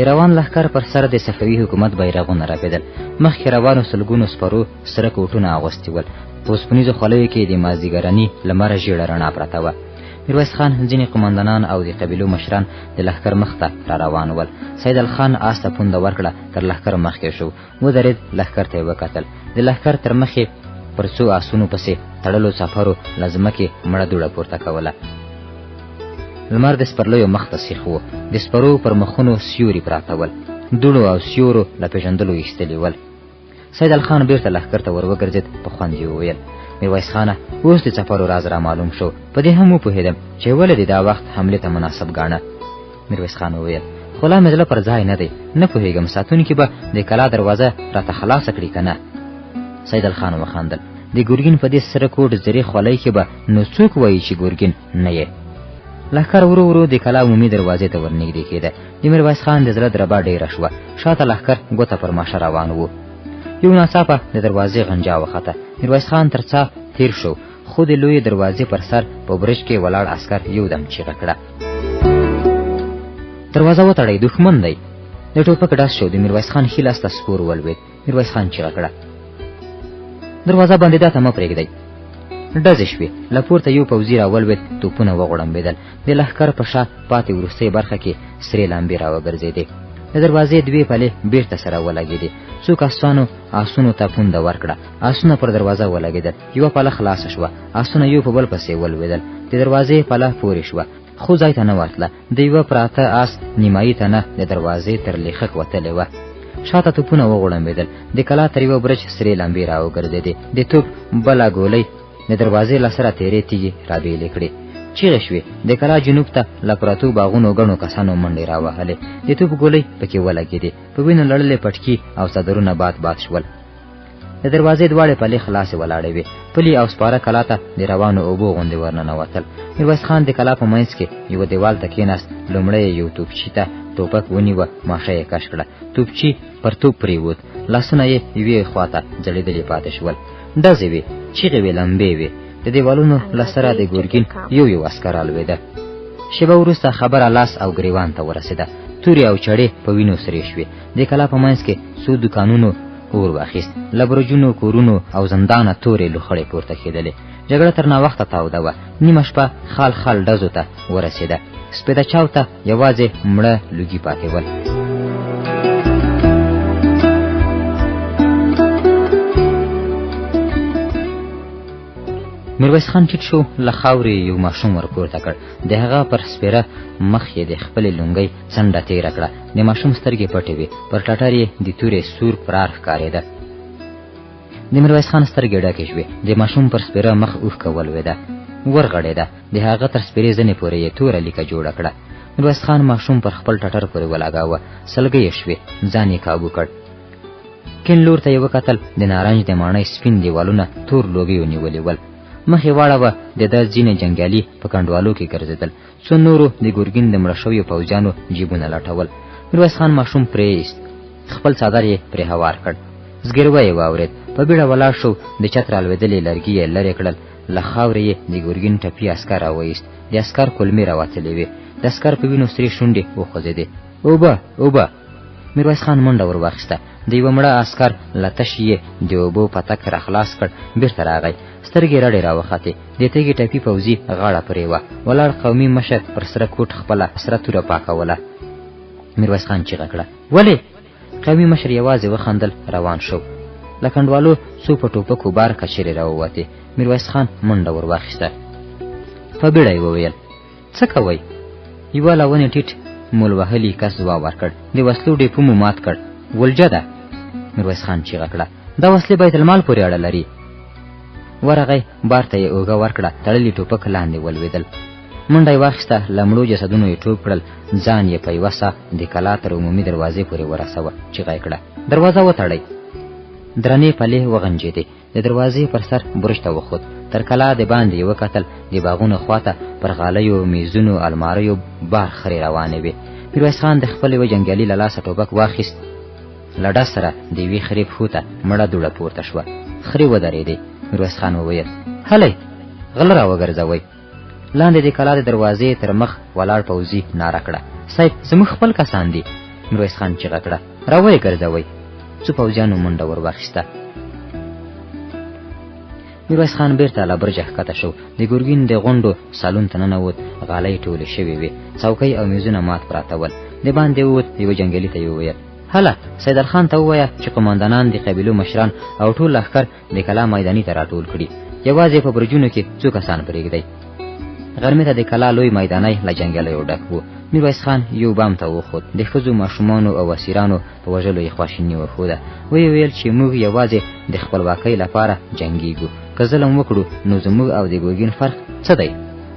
روان لښکر پر سر د صفوي حکومت بیرغونه رپېدل. مخکې روانو سلګونو سپرو سره کوټونه اغوستي ول. په اوسپنیزو خولیو کې د مازدیګرني لمر ژېړه رڼا پرته وه. میرویس خان ځینې قمندانان او د قبیلو مشران د لښکر مخ ته را روان ول. سیدال خان آس ته پونده ورکړه، تر لښکر مخکې شو، ودرېد، لښکر ته یې وکتل. د لښکر تر مخې پر څو آسونو پسې تړلو څپرو له ځمکې مړه دوړه پورته کوله. لمر د سپرلیو مخ ته سیخ و. د سپرو پر مخونو سیوري پراته ول. دوړو او سیورو له پېژندلو ایستلي ول. سیدال خان بیرته لښکر ته ور وګرځېد، په خوند یې وویل: میرویس خانه، اوس د څپرو راز را معلوم شو. په دې هم وپوهېدم چې ولې دې دا وخت حملې ته مناسب ګاڼه. میرویس خان وویل: خو لا مې زړه پر ځای نه دی، نه پوهېږم ساتونکي به د کلا دروازه راته خلاصه کړي که نه. سیدال خان وخندل: د ګورګین په دې سره کوټ زرې خولۍ کې به نو څوک وایي چې ګورګین نه یې. لښکر ورو ورو د کلا عمومي دروازې ته ورنږدې کېده. د میرویس خان د زړه دربا ډېره شوه. شاته لښکر ګوته پر ماشه روان و. یو ناڅاپه د دروازې غنجا وخته. میرویس خان تر څا تیر شو، خو د لویې دروازې پر سر په برج کې ولاړ عسکر یودم چیغه کړه: دروازه وتړئ، دښمن دی! د ټوپک ډز شو. د میرویس خان ښي لاس ته سپور ولوېد. میرویس خان چیغه کړه: دروازه بندېدا ته مه پرېږدئ. ډزې شوې. له پورته یو پوځي راولوېد، توپونه وغوړمبېدل. د لښکر په شا پاتې وروستۍ برخه کې سرې لمبې راوګرځېدې. د دروازې دوې پلې بیرته سره ولګېدې. څو کسانو آسونو ته پونده ورکړه. آسونه پر دروازه ولګېدل. یوه پله خلاصه شوه. آسونه یو په بل پسې ولوېدل. د دروازې پله پورې شوه، خو ځای ته نه ورتله. د یوه پراته آس نیمایي تنه د دروازې تر لیخک وتلې وه. شاته توپونه وغوړمبېدل. د کلا تر یوه برج سرې لمبې راوګرځېدې. د توپ بله ګولۍ د دروازې له سره تېرې تیږې رابېلې کړې. چیغې شوې. د کلا جنوب ته له پرتو باغونو ګڼو کسانو منډې راوهلې. د توپ ګولۍ پکې ولګېدې. په وینو لړلې پټکي او څادرونه باد باد شول. د دروازې دواړې پلې خلاصې ولاړې وې. پلي او سپاره کلا ته د روانو اوبو غوندې ورننوتل. میرویس خان د کلا په منځ کې یوه دیوال ته کېناست. لومړی یې یو توپچي ته ټوپک ونیوه، ماشه یې کش کړه. توپچي پر توپ پرېوت. لاسونه یې یوې خواته ځړېدلې پاتې شول. ډزې وې، چیغې وې، لمبې وې. د دیوالونو له سره د ګورګین یو یو عسکر رالوېده. شېبه وروسته خبره لاس او ګریوان ته ورسېده. تورې او چړې په وینو سرې شوې. د کلا په منځ کې څو دوکانونو اور واخیست. له برجونو، کورونو او زندانه تورې لوخړې پورته کېدلې. جګړه تر ناوخته تاوده وه. نیمه شپه خال خال ډزو ته ورسېده. سپېده چاو ته یوازې مړه لوګي پاتې ول. میرویس خان ټیټ شو. له خاورې یو ماشوم ورپورته کړ. د هغه پر سپېره مخ یې د خپلې لونګۍ څنډه تېره کړه. د ماشوم سترګې پټې وې. پر ټټر یې د تورې سور پرار ښکارېده. د میرویس خان سترګې ډکې شوې. د ماشوم پر سپېره مخ اوښکه ولوېده، ورغړېده. د هغه تر سپېرې زنې پورې یې توره لیکه جوړه کړه. میرویس خان ماشوم پر خپل ټټر پورې ولګاوه. سلګۍ یې شوې. ځان یې کابو کړ. کیڼ لور ته یې وکتل. د نارنج د ماڼۍ سپین دیوالونه تور لوګي ونیولي ول. مخ یې واړوه. د ده ځینې جنګیالي په کنډوالو کې ګرځېدل. څو نورو د ګورګین د مړه شویو پوځیانو جیبونه لټول. میرویس خان ماشوم پرې ایست. خپل څادر یې پرې هوار کړ. زګیروی یې واورېد. په بیړه ولاړ شو. د چت رالوېدلې لرګي یې لرې کړل. له خاورې یې د ګورګین ټپي عسکر راوایست. د عسکر کلمې راوتلې وې. د عسکر په وینو سرې شونډې وخوځېدې. اوبه، اوبه! میرویس خان منډه ور واخیسته. د یوه مړه عسکر له تشې یې د اوبو پتک را خلاص کړ. بیرته راغی. سترګې رډې راوختې. د تیږې ټپي پوځي غاړه پرې وه. ولاړ قومي مشر پر سره کوټ خپله سره توره پاکوله. میرویس خان چیغه کړه: ولې؟ قومي مشر یوازې وخندل، روان شو. له کنډوالو څو په ټوپکو بار کچرې راووتې. میرویس خان منډه ور واخیسته. په بیړه یې وویل: څه کوئ؟ یوه له ونې ټیټ مول وهلي کس ځواب ورکړ: د وسلو ډیپو مو مات کړ. ولجه ده. میرویس خان چیغه کړه: دا وسلې بیت المال پورې اړه لري. ورغی. بار ته یې اوږه ورکړه. تړلي ټوپک لاندې ولوېدل. منډه یې واخیسته. له مړو جسدونو یې ټوپ کړل. ځان یې په یوه ساه د کلا تر عمومي دروازې پورې ورسوه. چیغه یې کړه: دروازه وتړئ. درنې پلې وغنجېدې. د دروازې پر سر برج ته وخوت. تر کلا د باندې یې وکتل. د باغونو خواته پر غالیو، میزونو، الماریو بار خرې روانې وې. میرویس خان د خپل یوه جنګیالي له لاسه ټوپک واخیست. له ډز سره د یوې خرې پښو ته مړه دوړه پورته شوه. خرې ودرېدې. میرویس خان وویل: هلئ، غله راوګرځوئ. لاندې د کلا د دروازې تر مخ ولاړ پوځي ناره کړه: صاحب، زموږ خپل کسان دي. میرویس خان چیغه کړه راویې ګرځوئ. څو پوځیانو منډه ور واخیسته. میرویس خان بیرته له برجه ښکته شو. د ګرګین د غونډو سالون ته ننوت. غالۍ ټولې شوې وې. څوکۍ او میزونه مات پراته ول. د باندې ووت. یوه جنګیالي ته یې وویل هله سیدالخان ته ووایه چې قماندانان د قبیلو مشران او ټول لښکر د کلا میداني ته راټول کړي. یوازې په برجونو کې څو کسان پرېږدئ. غرمې ته د کلا لوی میدانی له جنګیالیو ډک و. میرویس خان یو بام ته وخوت. د ښځو ماشومانو او اسیرانو په وژلو یې خواشیني وښوده. ویې ویل چې موږ یوازې د خپلواکۍ لپاره جنګیږو. که ظلم وکړو نو زموږ او د ګرګین فرق څه دی؟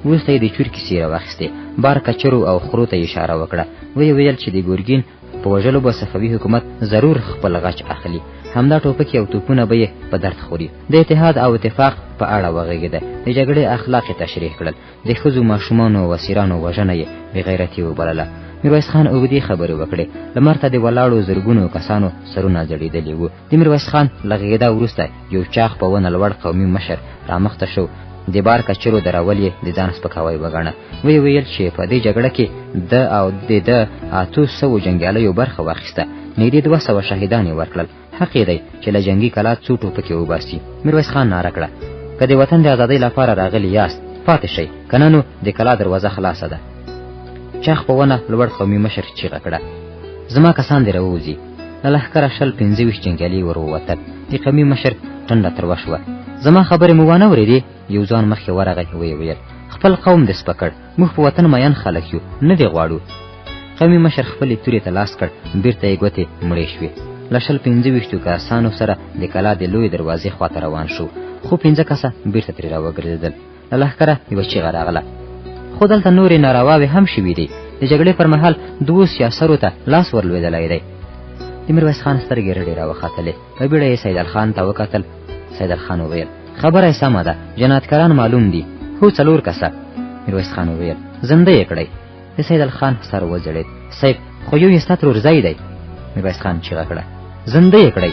وروسته یې د چور کیسې راواخیستې. بار کچرو او خرو ته اشاره وکړه. ویې ویل چې د ګرګین په وژلو به صفوي حکومت ضرور خپل غچ اخلي. همدا ټوپکې او توپونه به یې په درد خوري. د اتحاد او اتفاق په اړه وغږېده. د جګړې اخلاق یې تشریح کړل. د ښځو ماشومانو او اسیرانو وژنه یې بېغیرتي وبلله. میرویس خان اوږدې خبرې وکړې. لمر ته د ولاړو زرګونو کسانو سرونه ځړېدلي وو. د میرویس خان له غږېدا وروسته یو چاغ په ونه لوړ قومي مشر رامخته شو. د بار کچرو درول یې د ځان سپکاوی وګڼه. ویې ویل چې په دې جګړه کې ده او د 800 جنګیالیو برخه واخیسته. نږدې 200 شهیدان یې ورکړل. حق یې دی چې له جنګي کلا څو ټوپکې وباسي. میرویس خان ناره کړه که د وطن د ازادۍ لپاره راغلي یاست پاتې شئ، که نه نو د کلا دروازه خلاصه ده. چاغ په ونه لوړ قومي مشر چیغه کړه زما کسان دې راووځي. له لښکره 25 جنګیالي ور ووتل. د قومي مشر ټنډه تروه شوه. زما خبرې مو وانه اورېدې؟ یو ځوان مخکې ورغی. ویې ویل خپل قوم دې سپکړ. موږ په وطن مین خلک یو، نه دې غواړو. قومي مشر خپلې تورې ته لاس کړ. بیرته یې ګوتې مړې شوې. له 25 کسانو سره د کلا د لوی دروازې خواته روان شو. خو 5 کسه بیرته ترې راوګرځېدل. له لښکره یوه چیغه راغله خو دلته نورې نارواوې هم شوي دي. د جګړې پر مهال 2 سیاسرو ته لاس ورلوېدلی دی. د میرویس خان سترګې رډې راوختلې. په بیړه یې سیدالخان ته وکتل. سیدالخان وویل خبره یې سمه ده، جنایتکاران معلوم دي. هو 4 کسه. میرویس خان وویل زنده یې کړئ. د سیدالخان سر وځړېد. صیب خو یو یې ستا ترورزی دی. میرویس خان چیغه کړه زنده یې کړئ.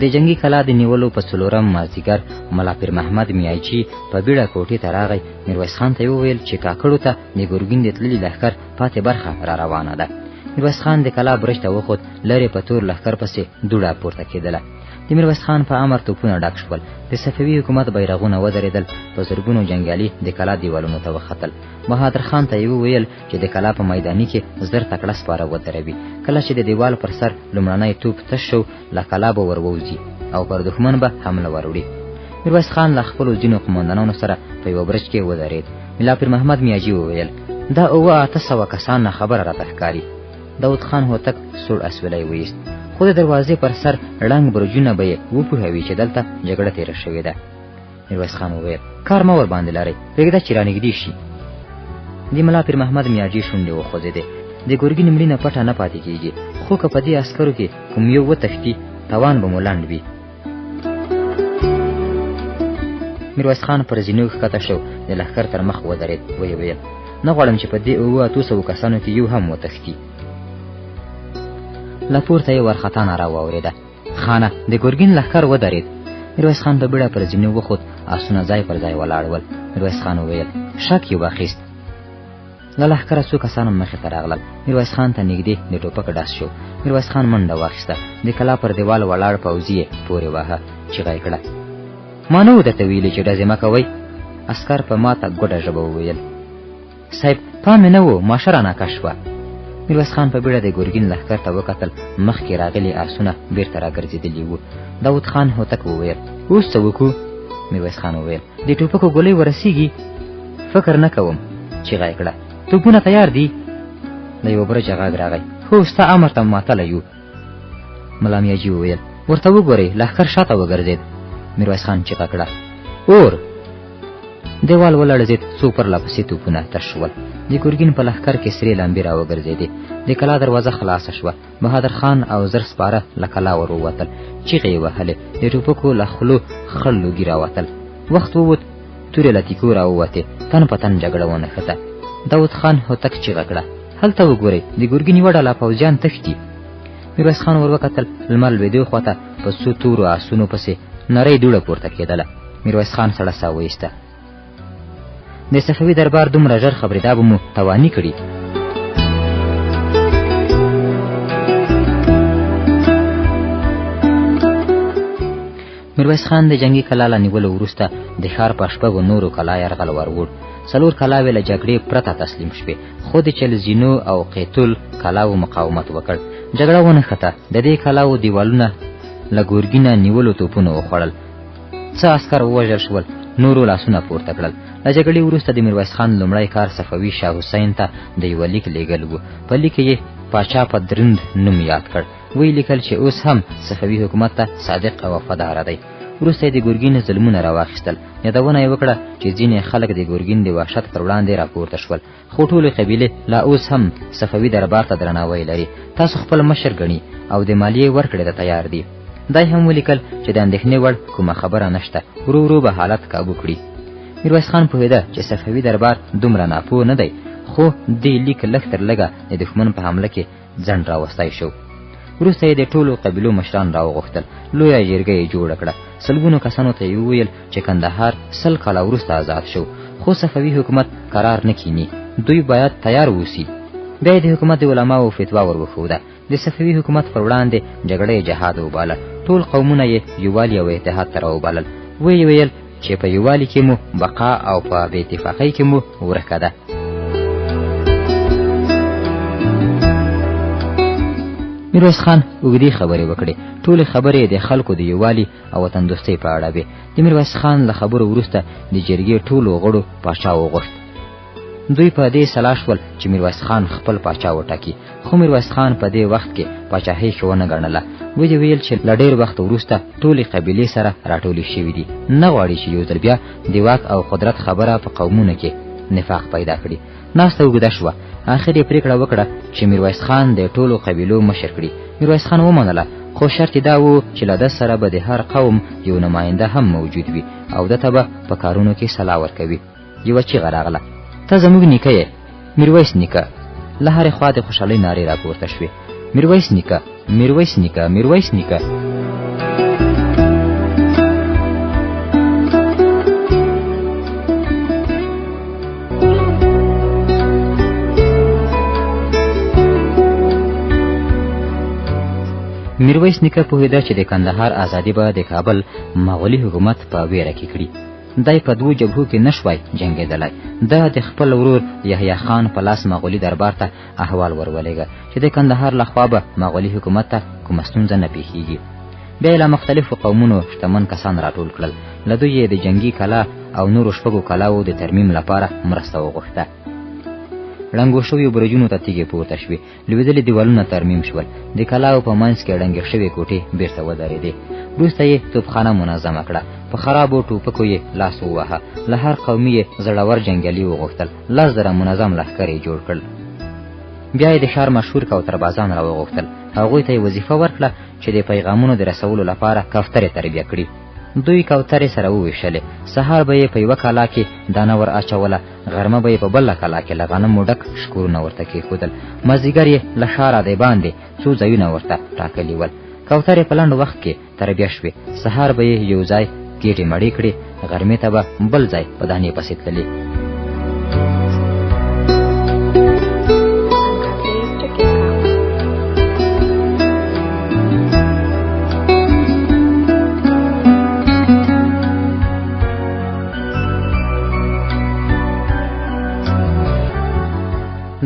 د جنگي کلا د نیولو په 4م مازدیګر ملا پیر محمد میایچي په بیړه کوټې ته راغی. میرویس خان ته وویل چې کاکړو ته د ګرګین د تللي لښکر پاتې برخه را روانه ده. میرویس خان د کلا برج ته وخوت. لرې په تور لښکر پسې دوړه پورته کېدله. د میرویس خان په امر توپونه ډک شول. د صفوي حکومت بیرغونه ودرېدل. په زرګونو جنګیالي د کلا دیوالونو ته وختل. بهادر خان ته یې وویل چې د کلا په میداني کې زر تکړه سپاره ودروي. کله چې د دیوال پر سر لومړنی توپ تش شو له کلا به ور او پر دښمن به حمله وروړي. میرویس خان له خپلو ځینو قماندانانو سره په یوه برج کې ودرېد. ملا پیر محمد میاجي وویل دا 800 کسان نه خبره راته ښکاري. داود خان هوتک سوړ اسویلی ویست. خو د دروازې پر سر ړنګ برجونه به یې وپوهوي چې دلته جګړه تېره شوې ده. میرویس خان وویل کار مه ور باندې لرئ، پرېږده چې رانږدې شي. د ملا پیر محمد میاجي شونډې وخوځېدې. د ګرګین مړینه پټه نه پاتې کېږي، خو که په دې عسکرو کې کوم یو وتښتي توان به مو لنډ وي. میرویس خان پر زینو ښکته شو. د لښکر تر مخ ودرېد. ویې ویل نه غواړم چې په دې 800 کسانو کې یو هم وتښتي. له پورته یې ورخطا ناره واورېده خانه د ګرګین لښکر ودرېد. میرویس خان په بیړه پر زینو وخوت. آسونه ځای پر ځای ولاړ ول. میرویس خان وویل شک یې واخیست. له لښکره څو کسان مخې ته راغلل. میرویس خان ته نږدې د ټوپک ډز شو. میرویس خان منډه واخیسته. د کلا پر دیوال ولاړ پوځي یې پورې واهه. چیغه یې کړه ما نه و درته ویلي چې ډزې مه کوئ. عسکر په ماته ګوډه ژبه وویل صاحب پام مې نه و، ماشه راناکه شوه. میرویس خان په بیړه د ګرګین لښکر ته وکتل. مخکې راغلي آسونه بیرته راګرځېدلي وو. داود خان هوتک وویل اوس څه وکړو؟ میرویس خان وویل د ټوپکو ګولۍ ورسیږي؟ فکر نه کوم. چیغه یې کړه توپونه تیار دي؟ له یوه برجه غږ راغی هو ستا امر ته ماتلی یو. ملا میاجي وویل ورته وګورئ لښکر شاته وګرځېد. میرویس خان چیغه کړه اور. دیوال ولړزېد. څو پرله پسې توپونه تش شول. د ګرګین په لښکر کې سرې لمبې راوګرځېدې. د کلا دروازه خلاصه شوه. بهادر خان او زر سپاره له کلا ور ووتل. چیغې یې وهلې. د ټوپکو له خولو خړ لوګي راوتل. وخت ووت. تورې له تیکو راووتې. تن په تن جګړه ونښته. داود خان هوتک چیغه کړه هلته وګورئ د ګرګین یوه ډله پوځیان تښتي. میرویس خان ور وکتل، لمر لوېدو خواته په څو تورو آسونو پسې نرۍ دوړه پورته کېدله. میرویس خان سړه ساه وایسته. د صفوي دربار دومره ژر خبرېدا به مو تواني کړي. میرویس خان د جنگي کلا له نیولو وروسته د ښار په شپږو نورو کلا یرغل وروړ. 4 کلاوې له جګړې پرته تسلیم شوې، خو د چلزینو او قیتول کلاو مقاومت وکړ. جګړه ونښته. د دې کلاو دیوالونه له ګورګینه نیولو توپونو وخوړل. څه عسکر ووژل شول، نورو لاسونه پورته کړل. له جګړې وروسته د میرویس خان لومړی کار صفوي شاه حسین ته د یوه لیک لیږل و. په لیک کې یې پاچا په درند نوم یاد کړ. وی لیکل چې اوس هم صفوي حکومت ته صادق او وفادار دی. وروسته یې د ګورګین ظلمونه راواخیستل. یادونه یې وکړه چې ځینې خلک د ګورګین د وحشت پر وړاندې راپورته شول، خو ټولې قبیلې لا اوس هم صفوي دربار ته درناوی لري. تاسو خپل مشر ګڼي او د مالیې ورکړې ته تیار دي. دا هم ولیکل چې د اندېښنې وړ کومه خبره نشته، ورو ورو به حالت کابو کړي. میرویس خان پوهېده چې صفوي دربار دومره ناپوه نه دی، خو دې لیک لږ تر لږه د دښمن په حمله کې ځنډ راوستی شو. وروسته یې د ټولو قبیلو مشران راوغوښتل. لویه جرګه یې جوړه کړه. سلګونو کسانو ته یې وویل چې کندهار 100 کاله وروسته آزاد شو، خو صفوي حکومت قرار نه کینی، دوی باید تیار ووسی. بیا یې د حکومت د علماو فتوا وروښوده. د صفوي حکومت پر وړاندې جګړه جهاد وباله. ټول قومونه یې یووالي او اتحاد ته راوبلل. ویې ویل چې په یووالي کې مو بقا او په بې اتفاقۍ کې مو ورکه ده. میرویس خان اوږدې خبرې وکړې. ټولې خبرې د خلکو د یووالي او وطندوستۍ په اړه وې. د میرویس خان له خبرو وروسته د جرګې ټولو غړو پاچا وغوښت. دوی په دې سلا شول چې میرویس خان خپل پاچا وټاکي، خو میرویس خان په دې وخت کې پاچاهۍ ښه ونه ګڼله. ویې ویل چې له ډېر وخت وروسته ټولې قبیلې سره راټولې شوي دي، نه غواړي چې یو ځل بیا د واک او قدرت خبره په قومونو کې نفاق پیدا کړي. ناسته اوږده شوه. آخر یې پرېکړه وکړه چې میرویس خان د ټولو قبیلو مشر کړي. میرویس خان ومنله، خو شرط یې دا و چې له ده سره به د هر قوم یو نماینده هم موجود وي او ده ته به په کارونو کې سلا ورکوي. یوه چیغه راغله: ته زموږ نیکه یې، میرویس نیکه. له هرې خوا د خوشحالۍ نارې راپورته شوې: میرویس نیکه، میرویس نیکه، میرویس نیکه. میرویس نیکه پوهېده چې د کندهار ازادي به د کابل مغولي حکومت په ویره کې کړي. دی په 2 جبهو کې نشوای جنګېدلی. ده د خپل ورور یحیی خان په لاس مغولي دربار ته احوال ورولېږه چې د کندهار لخوا به مغولي حکومت ته کومه ستونزه نه پیښیږي. بیا یې له مختلفو قومونو شتمن کسان راټول کړل. له دوی یې د جنګي کلا او نورو 4 کلاوو د ترمیم لپاره مرسته وغوښته. ړنګو شویو برجونو ته تیږې پورته شوې. لوېدلي دیوالونه ترمیم شول. د کلاو په منځ کې ړنګې شوې کوټې بیرته ودرېدې. وروسته یې توپخانه منظمه کړه. په خرابو ټوپکو یې لاس وواهه. له هر قومي یې زړور جنګیالي وغوښتل. 10,000 منظم لښکر یې جوړ کړل. بیا یې د ښار مشهور کوتربازان راوغوښتل. هغوی ته یې وظیفه ورکړه چې د پیغامونو د رسولو لپاره کوترې تربیه کړي. دوی کوترې سره وویشلې. سهار به یې په یوه کلا کې دانه ور اچوله، غرمه به یې په بله کلا کې له غنمو ډک شکورونه ورته کېښودل. مازدیګر یې له ښاره د باندې څو ځایونه ورته ټاکلي ول. کوترې په لنډ وخت کې تربیه شوې. سهار به یې یو ځای ګېټې مړې کړې، غرمې ته به بل ځای په دانې پسې تللې.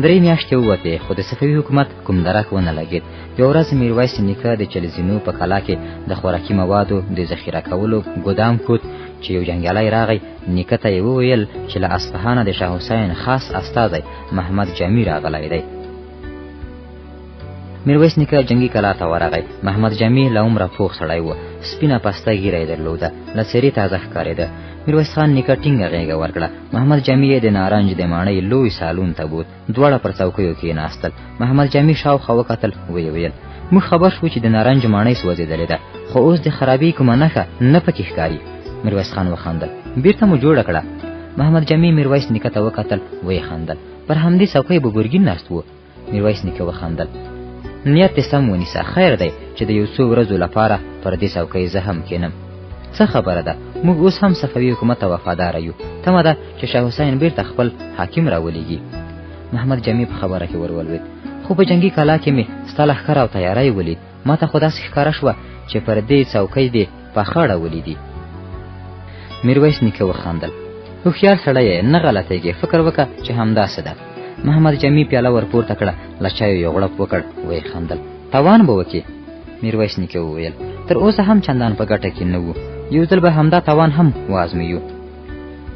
درې میاشتې ووتې، خو د صفوي حکومت کوم درک ونه لګېد. یو ورځ میرویس نیکه د چلزینو په کلا کې د خوراکي موادو د ذخیره کولو ګودام کوت چې یو جنګیالی راغی. نیکه ته یې وویل چې له اصفهانه د شاه حسین خاص استازی محمد جامي راغلی دی. میرویس نیکه جنګي کلا ته ورغی. محمد جامي له عمره پوخ سړی و. سپینه پسته ږیره یې درلوده. له څېرې تازه ښکارېده. میرویس خان نیکه ټینګه غېږه ورکړه. محمد جامي یې د نارنج د ماڼۍ لوی سالون ته بوت. دواړه پر څوکیو کېناستل. محمد جامي شاوخوا وکتل. ویې ویل: موږ خبر شو چې د نارنج ماڼۍ سوځېدلې ده، خو اوس د خرابۍ کومه نښه نه پکې ښکاري. میرویس خان وخندل. بیرته مو جوړه کړه. محمد جامي میرویس نیکه ته وکتل. ویې خندل. پر همدې څوکۍ به ګرګین ناست و. میرویس نیکه وخندل. نیت دې سم ونیسه، خیر دی چې د یو څو ورځو لپاره پر دې څوکۍ زه هم کینم. څه خبره ده، موږ اوس هم صفوي حکومت ته وفاداره یو. تمه ده چې شاه حسین بیرته خپل حاکم راولېږي. محمد جامي په خبره کې ورولوېد. خو په جنګي کلا کې مې ستا لښکر او تیاری ولید. ما ته خو داسې ښکاره شوه چې پر دې څوکۍ دې پاخه اړولي دي. میرویس نیکه وخندل. هوښیار سړی یې، نه غلطېږې، فکر وکړه چې همداسې ده. محمد جامي پیاله ورپورته کړه، له چایو یو غړپ وکړ، ویې خندل. تاوان به وکړې؟ میرویس نیکه وویل. تر اوسه هم چندان په ګټه کې نه وو، یو ځل به همدا تاوان هم وازمویو.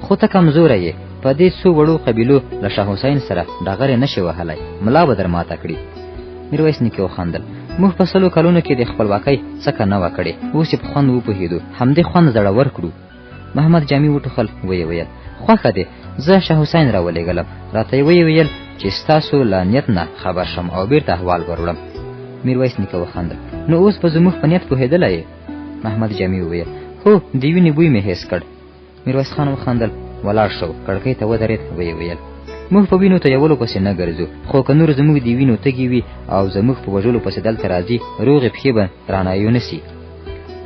خو ته کمزوری یې، په دې څو وړو قبیلو له شاه حسین سره ډغرې نشي وهلی، ملا به در ماته کړي. میرویس نیکه وخندل. موږ په 100 کلونو کې د خپلواکۍ څکه نه وه کړې، اوس یې په خوند وپوهېدو، همدې خوند زړور کړو. محمد جامي وټوخل، ویې ویل. خوښه دی، زه شاه حسین راولېږلم، راته یې ویې ویل چې ستاسو له نیت نه خبر شم او بیرته احوال وروړم. میرویس نیکه وخندل. نو اوس به زموږ په نیت پوهېدلی یې؟ محمد جامي وویل. هو، د وینې بوی مې حس کړ. میرویس خان وخندل، ولاړ شو، کړکۍ ته ودرېد، ویې ویل. موږ په وینو تویولو پسې نه ګرځو، خو که نور زموږ د وینو تږي وي او زموږ په وژلو پسې دلته راځي، روغې پښې به رانه یونسي.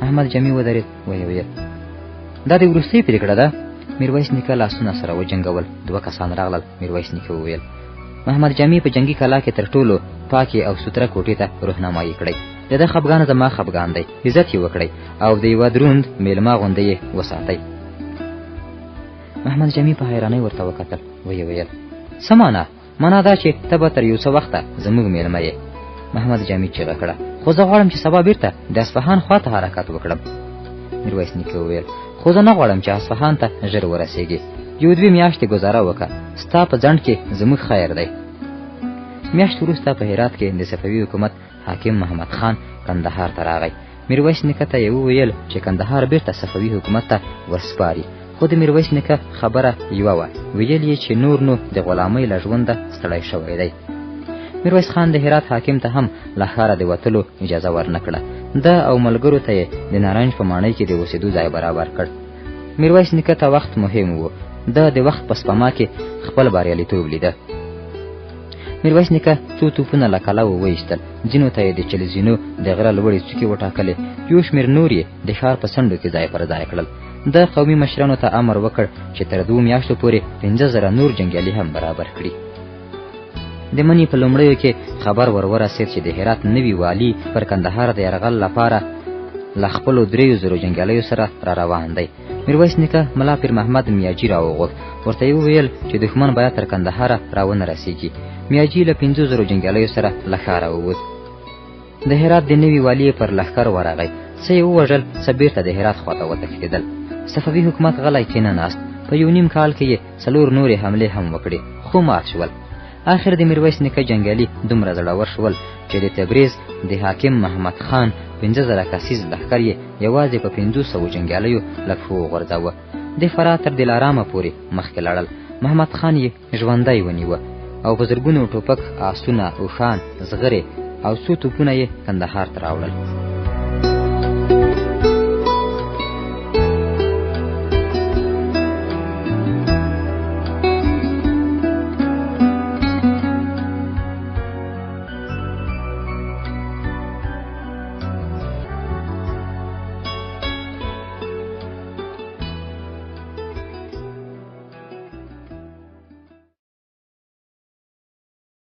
احمد جامي ودرېد، ویې ویل. دا د وروستۍ پرېکړه ده؟ میرویس نیکه لاسونه سره وجنګول. 2 کسان راغلل. میرویس نیکه وویل. محمد جامي په جنګي کلا کې تر ټولو پاکې او سوتره کوټې ته روښنایي کړئ. د ده خفګان زما خفګان دی، عزت یې وکړئ او د یوه دروند میلمه غوندې یې وساتئ. محمد جامي په حیرانۍ ورته وکتل، ویې ویل. څه معنا؟ معنا دا چې ته به تر یو څه وخته زموږ میلمه یې. محمد جامي چیغه کړه. خو زه غواړم چې سبا بیرته د اصفهان خواته حرکت وکړم. میرویس نیکه وویل. خو زه نه غواړم چې اصفهان ته ژر ورسېږي. 1-2 میاشتې ګزاره وکړه، ستا په ځنډ کې زموږ خیر دی. میاشت وروسته په هرات کې د صفوي حکومت حاکم محمد خان کندهار ته راغی. میرویس نیکه ته یې وویل چې کندهار بیرته صفوي حکومت ته ورسپاري. خو د میرویس نیکه خبره یوه وه، ویل یې چې نور نو د غلامۍ له ژونده ستړی شوی دی. میرویس خان د هرات حاکم ته هم له ښاره د وتلو اجازه ورنه کړه. ده او ملګرو ته یې د نارنج په ماڼۍ کې د اوسېدو ځای برابر کړ. میرویس نیکه ته وخت مهم و. ده د وخت په سپما کې خپل بریالیتوب لیده. میرویس نیکه څو توپونه له کلاوو وایستل، ځینو ته یې د چلزینو د غره لوړې څوکې وټاکلې، یو شمېر نور یې د ښار په څنډو کې ځای پر ځای کړل. د قومي مشرانو ته امر وکړ چې تر 2 میاشتو پورې 15,000 نور جنګیالي هم برابر کړي. د مني په لومړیو کې خبر ورسېد چې د هرات نوي والي پر کندهار د یرغل لپاره له خپلو 3,000 جنګیالیو سره را روان دی. میرویس نیکه ملا پیر محمد میاجي راوغوښت، ورته یې وویل چې دښمن باید تر کندهاره راونه رسېږي. میاجي له 50,000 جنګیالیو سره له ښاره ووت. د هرات د نوي والي پر لښکر ورغی، څه یې ووژل، څه بیرته د هرات خواته وتښتېدل. صفوي حکومت غلی کېناست. په 1.5 کال کې یې 4 نورې حملې هم وکړې، خو مات شول. آخر د میرویس نیکه جنګیالي دومره زړور شول چې د تبریز د حاکم محمد خان 15,000 کسیز لښکر یې یوازې په 500 جنګیالیو له پښو وغورځاوه. د فرات تر دلارامه پورې مخکې لاړل. محمد خان یې ژوندی ونیوه او په زرګونو ټوپک، آسونه، اوښان، زغرې او څو توپونه یې کندهار ته راوړل.